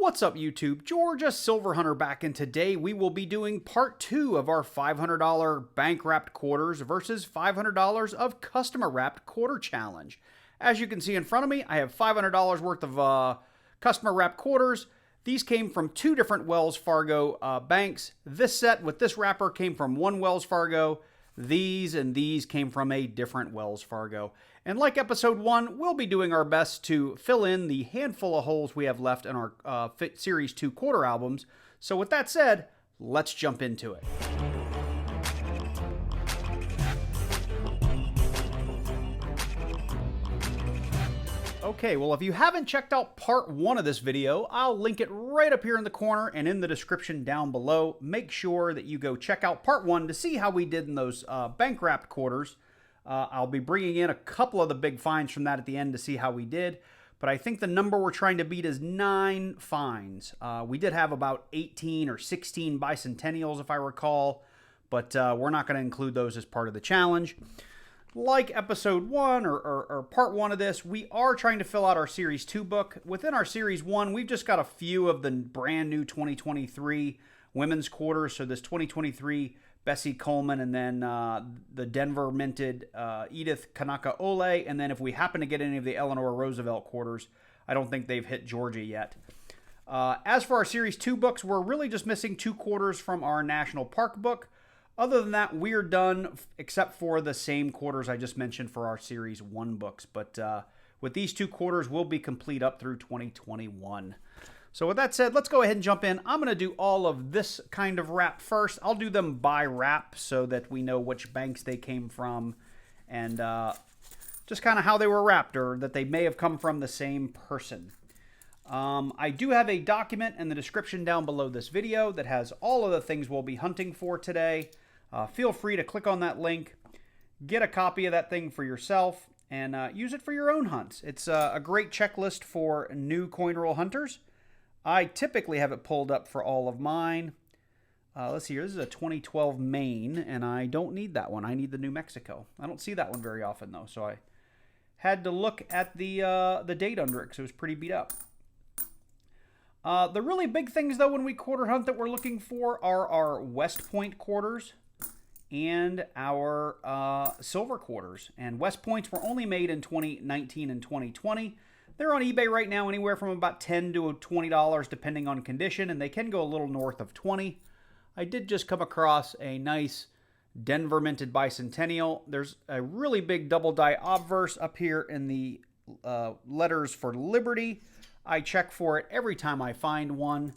What's up YouTube? Georgia Silver Hunter back, and today we will be doing part 2 of our $500 bank wrapped quarters versus $500 of customer wrapped quarter challenge. As you can see in front of me, I have $500 worth of customer wrapped quarters. These came from 2 different Wells Fargo banks. This set with this wrapper came from one Wells Fargo. These and these came from a different Wells Fargo. And like episode 1, we'll be doing our best to fill in the handful of holes we have left in our Series 2 quarter albums. So with that said, let's jump into it. Okay, well, if you haven't checked out part 1 of this video, I'll link it right up here in the corner and in the description down below. Make sure that you go check out part 1 to see how we did in those bank wrapped quarters. I'll be bringing in a couple of the big finds from that at the end to see how we did. But I think the number we're trying to beat is 9 finds. We did have about 18 or 16 bicentennials, if I recall. But we're not going to include those as part of the challenge. Like episode 1 or part 1 of this, we are trying to fill out our Series 2 book. Within our Series 1, we've just got a few of the brand new 2023 women's quarters. So this 2023 Bessie Coleman, and then the Denver minted Edith Kanaka Ole. And then if we happen to get any of the Eleanor Roosevelt quarters, I don't think they've hit Georgia yet. As for our Series 2 books, we're really just missing 2 quarters from our National Park book. Other than that, we're done, except for the same quarters I just mentioned for our Series 1 books. But with these 2 quarters, we'll be complete up through 2021. So with that said, let's go ahead and jump in. I'm going to do all of this kind of wrap first. I'll do them by wrap so that we know which banks they came from and just kind of how they were wrapped, or that they may have come from the same person. I do have a document in the description down below this video that has all of the things we'll be hunting for today. Feel free to click on that link, get a copy of that thing for yourself, and use it for your own hunts. It's a great checklist for new coin roll hunters. I typically have it pulled up for all of mine. Let's see here. This is a 2012 Maine, and I don't need that one. I need the New Mexico. I don't see that one very often, though, so I had to look at the date under it because it was pretty beat up. The really big things, though, when we quarter hunt that we're looking for are our West Point quarters and our silver quarters. And West Points were only made in 2019 and 2020. They're on eBay right now anywhere from about $10 to $20 depending on condition, and they can go a little north of 20. I did just come across a nice Denver minted bicentennial. There's a really big double die obverse up here in the letters for Liberty. I check for it every time I find one,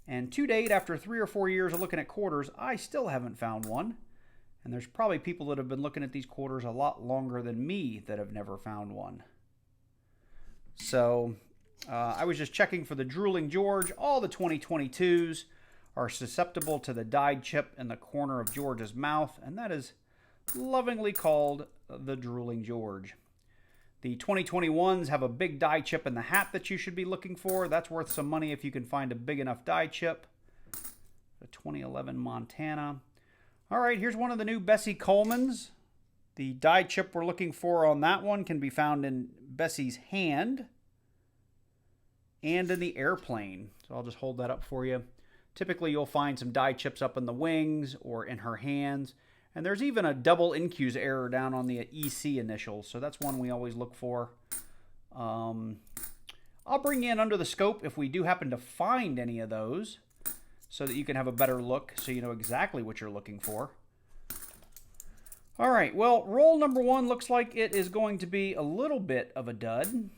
and to date, after 3 or 4 years of looking at quarters, I still haven't found one. And there's probably people that have been looking at these quarters a lot longer than me that have never found one. So I was just checking for the Drooling George. All the 2022s are susceptible to the dyed chip in the corner of George's mouth, and that is lovingly called the Drooling George. The 2021s have a big dye chip in the hat that you should be looking for. That's worth some money if you can find a big enough dye chip. The 2011 Montana. All right, here's one of the new Bessie Colemans. The dye chip we're looking for on that one can be found in Bessie's hand and in the airplane. So I'll just hold that up for you. Typically, you'll find some dye chips up in the wings or in her hands. And there's even a double incuse error down on the EC initials. So that's one we always look for. I'll bring you in under the scope if we do happen to find any of those, so that you can have a better look so you know exactly what you're looking for. All right, well, roll number 1 looks like it is going to be a little bit of a dud.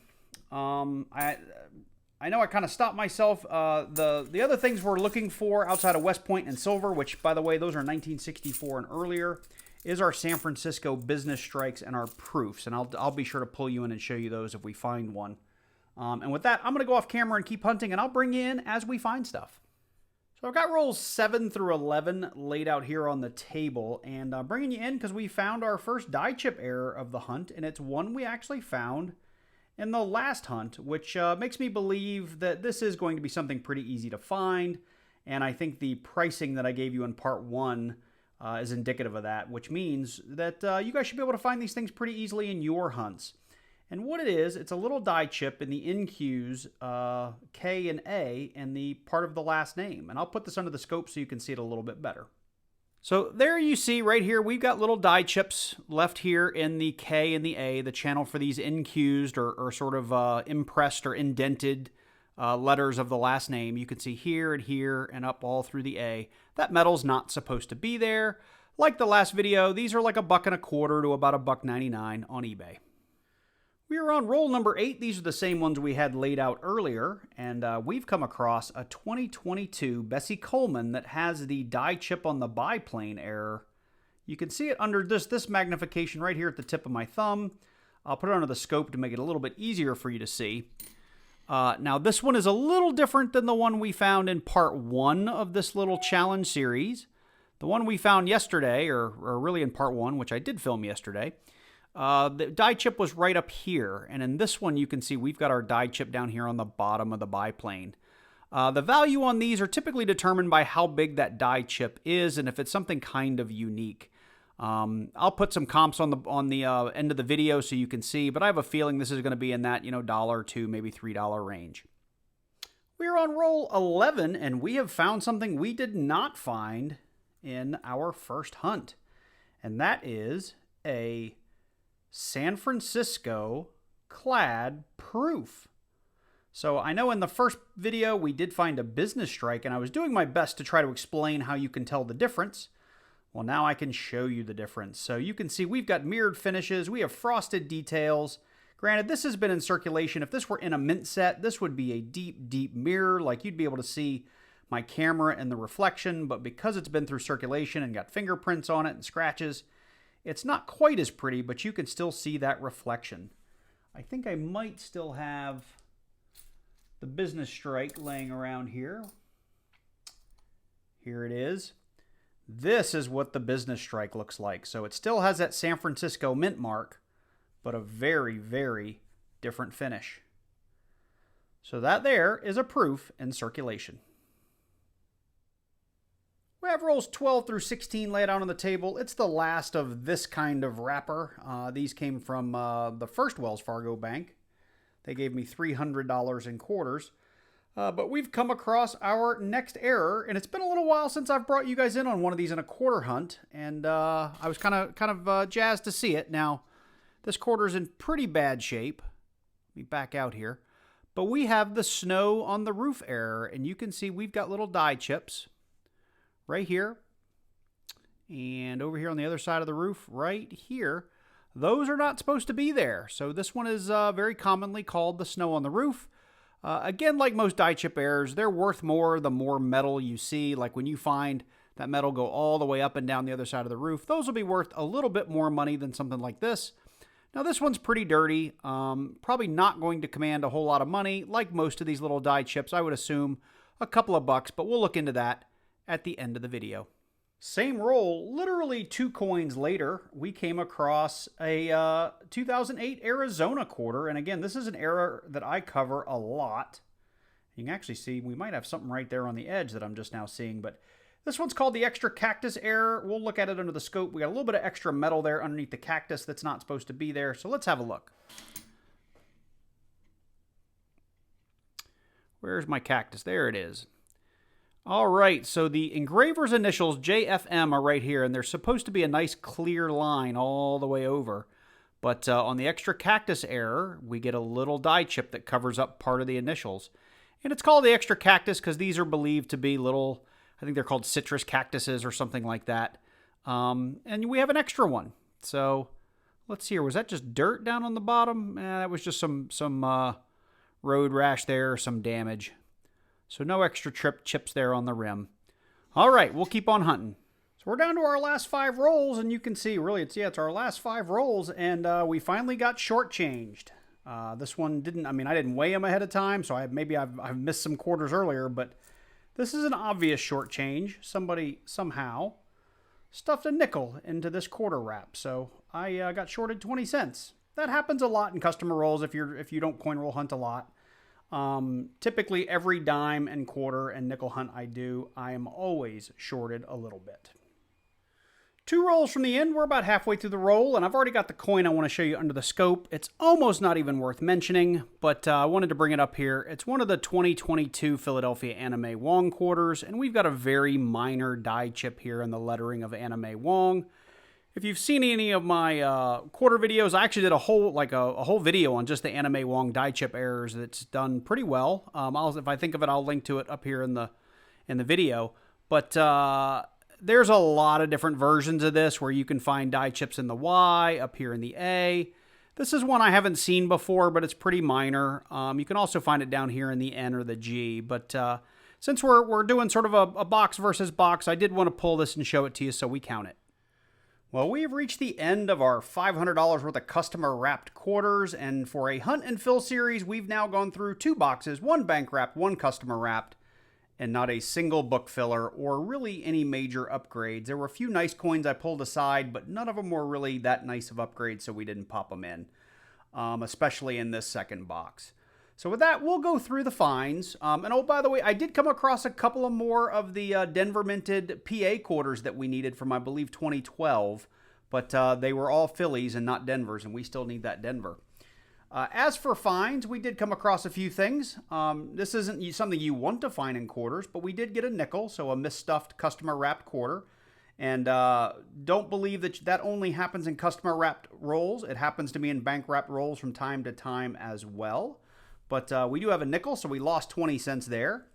I know I kind of stopped myself. The other things we're looking for outside of West Point and silver, which, by the way, those are 1964 and earlier, is our San Francisco business strikes and our proofs. And I'll be sure to pull you in and show you those if we find one. And with that, I'm going to go off camera and keep hunting, and I'll bring you in as we find stuff. So I've got rolls 7 through 11 laid out here on the table, and I'm bringing you in because we found our first dye chip error of the hunt, and it's one we actually found in the last hunt, which makes me believe that this is going to be something pretty easy to find, and I think the pricing that I gave you in part 1 is indicative of that, which means that you guys should be able to find these things pretty easily in your hunts. And what it is, it's a little die chip in the NQs, K and A, and the part of the last name. And I'll put this under the scope so you can see it a little bit better. So there you see right here, we've got little die chips left here in the K and the A, the channel for these NQs or sort of impressed or indented letters of the last name. You can see here and up all through the A. That metal's not supposed to be there. Like the last video, these are like $1.25 to about $1.99 on eBay. We are on roll number 8. These are the same ones we had laid out earlier, and we've come across a 2022 Bessie Coleman that has the die chip on the biplane error. You can see it under this magnification right here at the tip of my thumb. I'll put it under the scope to make it a little bit easier for you to see. Now this one is a little different than the one we found in part 1 of this little challenge series. The one we found yesterday, or really in part 1, which I did film yesterday, the die chip was right up here, and in this one you can see we've got our die chip down here on the bottom of the biplane. The value on these are typically determined by how big that die chip is and if it's something kind of unique. I'll put some comps on the end of the video so you can see, but I have a feeling this is going to be in that $1 to maybe $3 range. We're on roll 11, and we have found something we did not find in our first hunt, and that is a San Francisco clad proof. So I know in the first video we did find a business strike, and I was doing my best to try to explain how you can tell the difference. Well, now I can show you the difference. So you can see we've got mirrored finishes, we have frosted details. Granted, this has been in circulation. If this were in a mint set, this would be a deep, deep mirror, like you'd be able to see my camera and the reflection, but because it's been through circulation and got fingerprints on it and scratches, it's not quite as pretty, but you can still see that reflection. I think I might still have the business strike laying around here. Here it is. This is what the business strike looks like. So it still has that San Francisco mint mark, but a very, very different finish. So that there is a proof in circulation. We have rolls 12 through 16 laid out on the table. It's the last of this kind of wrapper. These came from the first Wells Fargo bank. They gave me $300 in quarters. But we've come across our next error, and it's been a little while since I've brought you guys in on one of these in a quarter hunt, and I was kind of jazzed to see it. Now, this quarter's in pretty bad shape. Let me back out here. But we have the snow on the roof error, and you can see we've got little die chips right here, and over here on the other side of the roof, right here. Those are not supposed to be there. So this one is very commonly called the snow on the roof. Again, like most die chip errors, they're worth more the more metal you see. Like when you find that metal go all the way up and down the other side of the roof, those will be worth a little bit more money than something like this. Now this one's pretty dirty, probably not going to command a whole lot of money. Like most of these little die chips, I would assume a couple of bucks, but we'll look into that at the end of the video. Same roll, literally 2 coins later, we came across a 2008 Arizona quarter. And again, this is an error that I cover a lot. You can actually see we might have something right there on the edge that I'm just now seeing, but this one's called the extra cactus error. We'll look at it under the scope. We got a little bit of extra metal there underneath the cactus that's not supposed to be there. So let's have a look. Where's my cactus? There it is. All right, so the engraver's initials, JFM, are right here, and there's supposed to be a nice clear line all the way over. But on the extra cactus error, we get a little die chip that covers up part of the initials. And it's called the extra cactus because these are believed to be little, I think they're called citrus cactuses or something like that. And we have an extra one. So let's see here. Was that just dirt down on the bottom? That was just some road rash there, or some damage. So no extra chips there on the rim. All right, we'll keep on hunting. So we're down to our last 5 rolls, and you can see, really, it's our last 5 rolls, and we finally got shortchanged. This one didn't, I didn't weigh them ahead of time, so maybe I've missed some quarters earlier, but this is an obvious shortchange. Somebody somehow stuffed a nickel into this quarter wrap, so I got shorted 20 cents. That happens a lot in customer rolls if you don't coin roll hunt a lot. Typically every dime and quarter and nickel hunt I do, I am always shorted a little bit. 2 rolls from the end. We're about halfway through the roll, and I've already got the coin I want to show you under the scope. It's almost not even worth mentioning, but I wanted to bring it up here. It's one of the 2022 Philadelphia Anime Wong quarters, and we've got a very minor die chip here in the lettering of Anime Wong. If you've seen any of my quarter videos, I actually did a whole video on just the Anime Wong die chip errors. That's done pretty well. If I think of it, I'll link to it up here in the video. But there's a lot of different versions of this where you can find die chips in the Y, up here in the A. This is one I haven't seen before, but it's pretty minor. You can also find it down here in the N or the G. But since we're doing sort of a box versus box, I did want to pull this and show it to you so we count it. Well, we've reached the end of our $500 worth of customer wrapped quarters, and for a hunt and fill series, we've now gone through 2 boxes, 1 bank wrapped, 1 customer wrapped, and not a single book filler or really any major upgrades. There were a few nice coins I pulled aside, but none of them were really that nice of upgrades, so we didn't pop them in, especially in this second box. So with that, we'll go through the finds. And oh, by the way, I did come across a couple of more of the Denver minted PA quarters that we needed from, I believe, 2012. But they were all Phillies and not Denvers, and we still need that Denver. As for finds, we did come across a few things. This isn't something you want to find in quarters, but we did get a nickel, so a misstuffed customer wrapped quarter. And don't believe that only happens in customer wrapped rolls. It happens to me in bank wrapped rolls from time to time as well. But we do have a nickel, so we lost 20 cents there.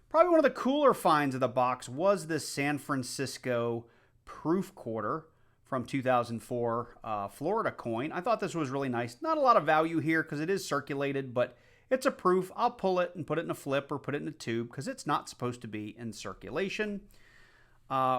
Probably one of the cooler finds of the box was this San Francisco proof quarter from 2004 Florida coin. I thought this was really nice. Not a lot of value here because it is circulated, but it's a proof. I'll pull it and put it in a flip or put it in a tube because it's not supposed to be in circulation.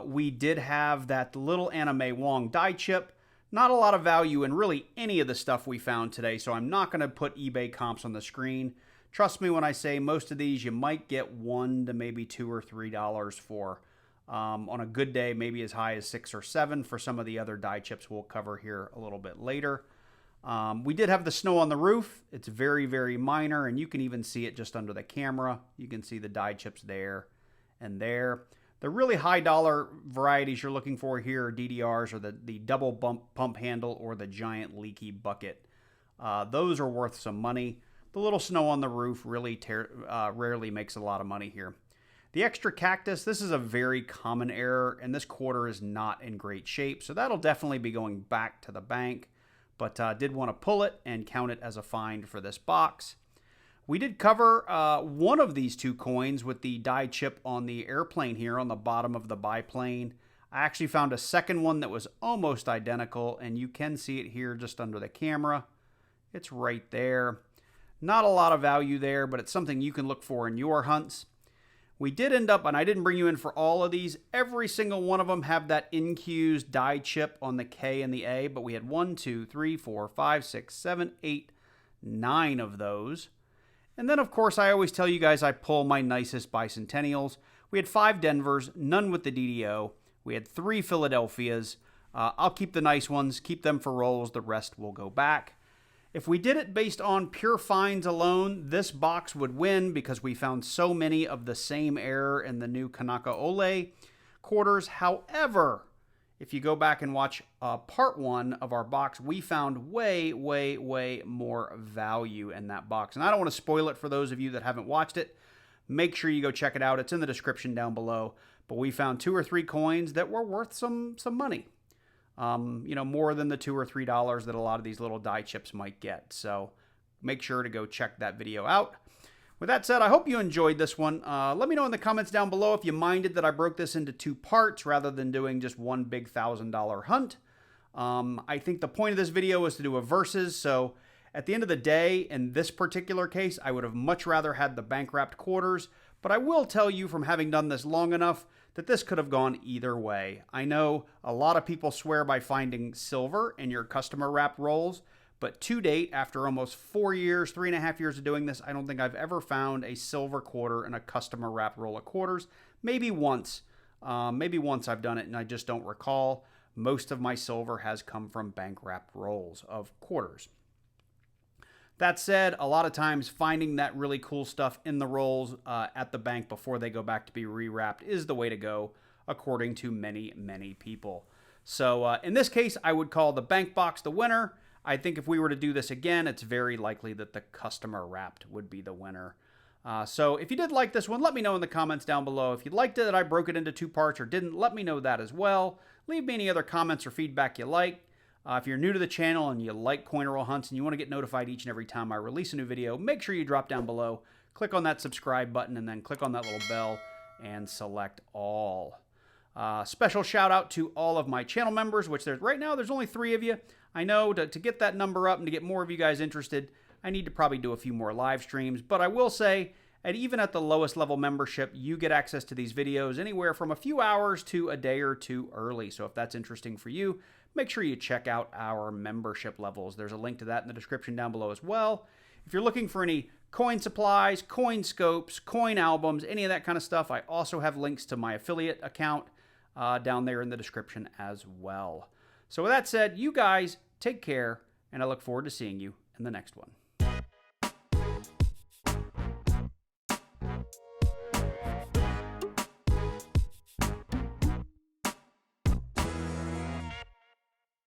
We did have that little Anime Wong die chip. Not a lot of value in really any of the stuff we found today, so I'm not going to put eBay comps on the screen. Trust me when I say most of these you might get $1 to maybe $2 or $3 for. On a good day, maybe as high as 6 or 7 for some of the other die chips we'll cover here a little bit later. We did have the snow on the roof. It's very, very minor, and you can even see it just under the camera. You can see the die chips there and there. The really high dollar varieties you're looking for here are DDRs or the double pump handle or the giant leaky bucket. Those are worth some money. The little snow on the roof really rarely makes a lot of money here. The extra cactus, this is a very common error, and this quarter is not in great shape, so that'll definitely be going back to the bank, but did want to pull it and count it as a find for this box. We did cover one of these 2 coins with the die chip on the airplane here on the bottom of the biplane. I actually found a second one that was almost identical, and you can see it here just under the camera. It's right there. Not a lot of value there, but it's something you can look for in your hunts. We did end up, and I didn't bring you in for all of these, every single one of them have that incused die chip on the K and the A, but we had 1, 2, 3, 4, 5, 6, 7, 8, 9 of those. And then, of course, I always tell you guys I pull my nicest bicentennials. We had 5 Denvers, none with the DDO. We had 3 Philadelphias. I'll keep the nice ones, keep them for rolls. The rest will go back. If we did it based on pure finds alone, this box would win because we found so many of the same error in the new Kanaka Ole quarters. However, if you go back and watch part 1 of our box, we found way, way, way more value in that box. And I don't want to spoil it for those of you that haven't watched it. Make sure you go check it out. It's in the description down below. But we found 2 or 3 coins that were worth some money. More than the $2 or $3 that a lot of these little die chips might get. So make sure to go check that video out. With that said, I hope you enjoyed this one. Let me know in the comments down below if you minded that I broke this into 2 parts rather than doing just one big $1,000 hunt. I think the point of this video was to do a versus, so at the end of the day, in this particular case, I would have much rather had the bank wrapped quarters, but I will tell you from having done this long enough that this could have gone either way. I know a lot of people swear by finding silver in your customer wrap rolls, but to date, after almost 4 years, 3.5 years of doing this, I don't think I've ever found a silver quarter in a customer wrap roll of quarters. Maybe once. I've done it and I just don't recall. Most of my silver has come from bank wrapped rolls of quarters. That said, a lot of times finding that really cool stuff in the rolls at the bank before they go back to be rewrapped is the way to go, according to many, many people. So in this case, I would call the bank box the winner. I think if we were to do this again, it's very likely that the customer wrapped would be the winner. So if you did like this one, let me know in the comments down below. If you liked it that I broke it into 2 parts or didn't, let me know that as well. Leave me any other comments or feedback you like. If you're new to the channel and you like coin roll hunts and you want to get notified each and every time I release a new video, make sure you drop down below, click on that subscribe button, and then click on that little bell and select all. Special shout out to all of my channel members, which right now there's only 3 of you. I know to get that number up and to get more of you guys interested, I need to probably do a few more live streams, but I will say, even at the lowest level membership, you get access to these videos anywhere from a few hours to a day or 2 early. So if that's interesting for you, make sure you check out our membership levels. There's a link to that in the description down below as well. If you're looking for any coin supplies, coin scopes, coin albums, any of that kind of stuff, I also have links to my affiliate account down there in the description as well. So with that said, you guys take care, and I look forward to seeing you in the next one.